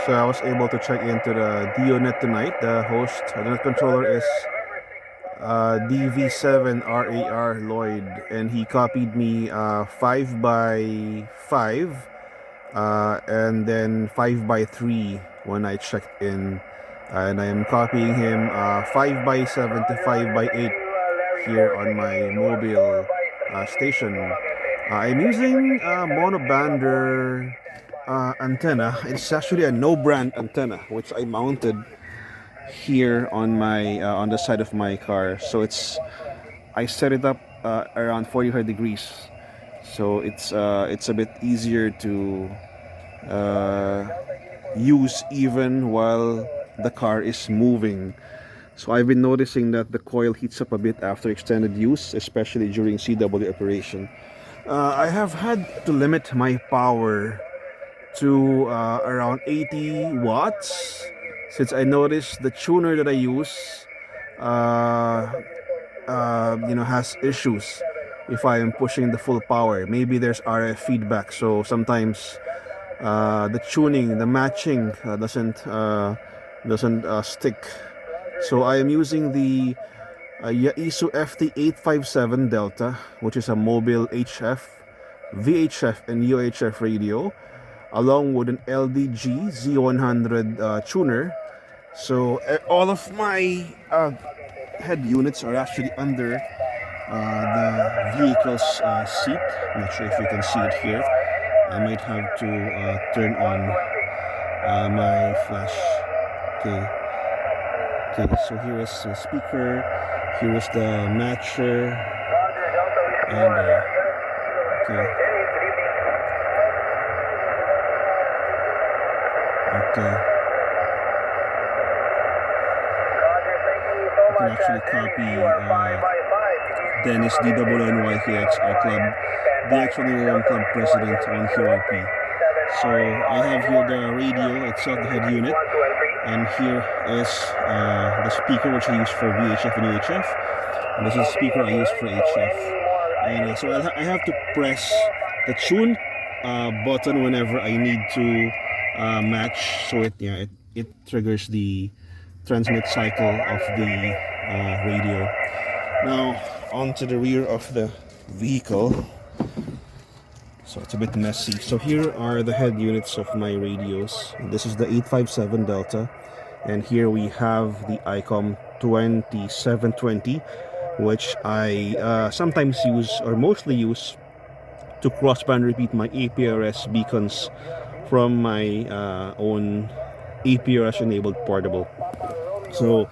So I was able to check into the DUNET tonight. The host, the net controller is DV7RAR Lloyd, and he copied me 5 by 5 and then 5 by 3 when I checked in, and I am copying him 5 by 7 to 5 by 8 here on my mobile station. I'm using a monobander antenna. It's actually a no brand antenna which I mounted here on my on the side of my car. So I set it up around 45 degrees, so it's a bit easier to use even while the car is moving. So I've been noticing that the coil heats up a bit after extended use, especially during CW operation. I have had to limit my power to around 80 watts, since I noticed the tuner that I use has issues if I am pushing the full power. Maybe there's RF feedback, so sometimes the tuning, the matching doesn't stick. So I am using the Yaesu FT-857D, which is a mobile HF, VHF, and UHF radio, along with an LDG Z100 tuner. So all of my head units are actually under the vehicle's seat. I'm not sure if you can see it here. I might have to turn on my flash. Okay, so here is the speaker, here is the matcher, and okay. You can actually copy Dennis DUNET Club, the DX101 Club President on QRP. So I have here the radio itself, the head unit, and here is the speaker which I use for VHF and UHF, and this is the speaker I use for HF. And so I have to press the tune button whenever I need to match, so it triggers the transmit cycle of the radio. Now onto the rear of the vehicle. So it's a bit messy. So here are the head units of my radios. This is the 857D, and here we have the Icom 2720, which I sometimes use, or mostly use, to crossband repeat my APRS beacons from my own APRS enabled portable. So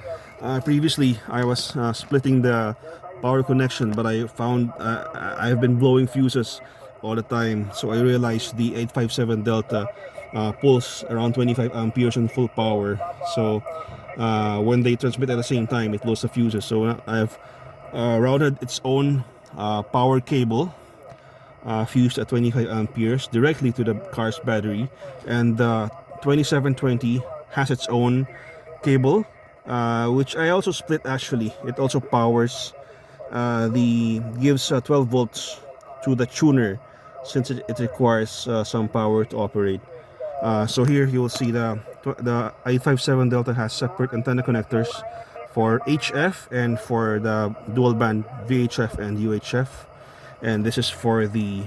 previously I was splitting the power connection, but I found I've been blowing fuses all the time. So I realized the 857D pulls around 25 amperes in full power. So when they transmit at the same time, it blows the fuses. So I've routed its own power cable fused at 25 amperes directly to the car's battery, and the 2720 has its own cable, which I also split. Actually, it also powers gives 12 volts to the tuner, since it requires some power to operate. So here you will see the 857D has separate antenna connectors for HF and for the dual band VHF and UHF, and this is for the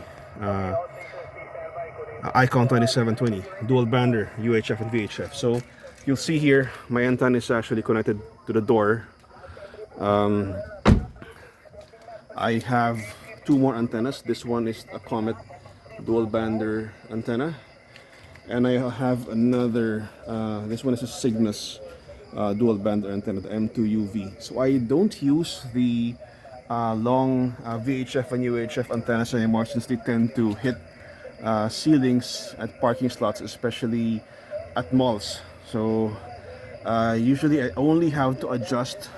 Icom 2720 dual bander UHF and VHF. So you'll see here my antenna is actually connected to the door. I have two more antennas. This one is a Comet dual bander antenna, and I have another, this one is a Cignus dual bander antenna, the M2UV. So I don't use the long VHF and UHF antennas anymore, since they tend to hit ceilings at parking slots, especially at malls. So usually I only have to adjust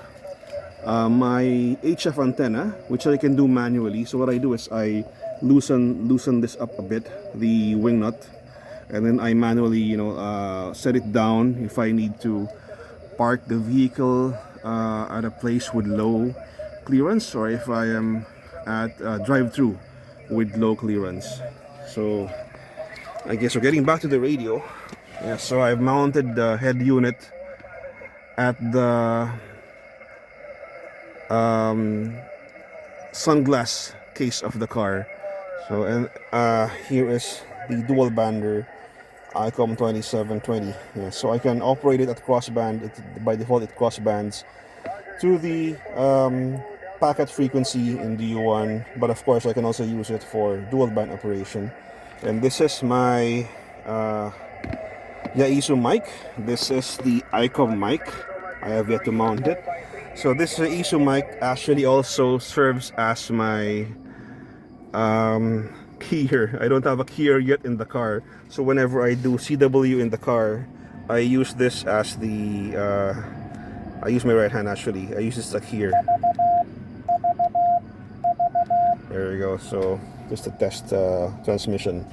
my HF antenna, which I can do manually. So what I do is I loosen this up a bit, the wing nut, and then I manually set it down if I need to park the vehicle at a place with low clearance, or if I am at a drive-through with low clearance. So I guess we're getting back to the radio. Yeah, so I've mounted the head unit at the sunglass case of the car. So, and here is the dual bander Icom 2720. Yeah, so I can operate it at crossband. By default it crossbands to the packet frequency in DU1, but of course I can also use it for dual band operation. And this is my Yaesu mic. This is the Icom mic. I have yet to mount it. So this Yaesu mic actually also serves as my keyer. I don't have a keyer yet in the car, so whenever I do CW in the car, I use this as the I use my right hand actually. I use this as a keyer. There we go. So just to test transmission.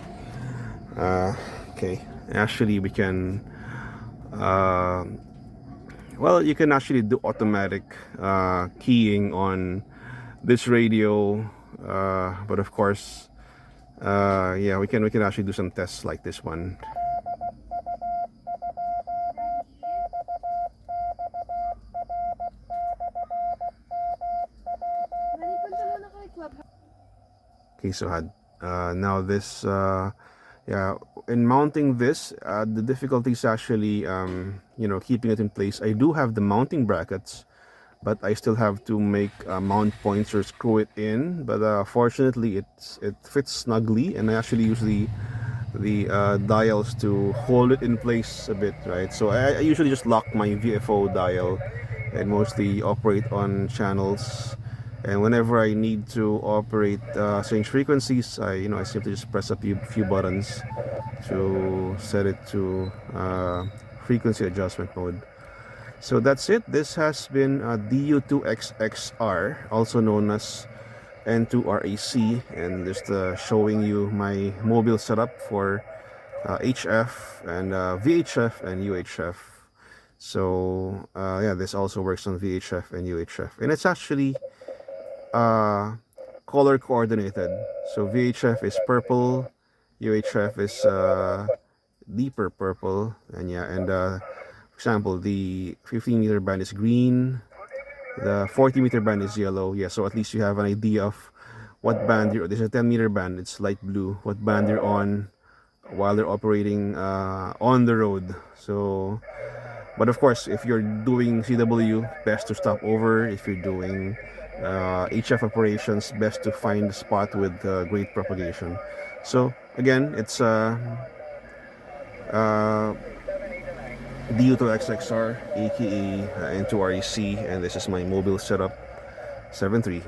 Okay, actually we can well, you can actually do automatic keying on this radio, but of course yeah, we can actually do some tests like this one. Okay, so now this yeah, in mounting this, the difficulty is actually you know, keeping it in place. I do have the mounting brackets, but I still have to make mount points or screw it in. But fortunately, it fits snugly, and I actually use the dials to hold it in place a bit, right? So I usually just lock my VFO dial and mostly operate on channels. And whenever I need to operate change frequencies, I simply just press a few buttons to set it to frequency adjustment mode. So that's it. This has been DU2XXR, also known as N2RAC, and just showing you my mobile setup for HF and VHF and UHF. So yeah, this also works on VHF and UHF, and it's actually color coordinated. So VHF is purple, UHF is deeper purple, and yeah, and for example, the 15-meter band is green, the 40-meter band is yellow. Yeah, so at least you have an idea of what band you're. There's a 10-meter band, it's light blue. What band you're on while they're operating on the road. So, but of course, if you're doing CW, best to stop over. If you're doing HF operations, best to find a spot with great propagation. So again, it's DU2XXR, aka N2RAC, and this is my mobile setup 7.3.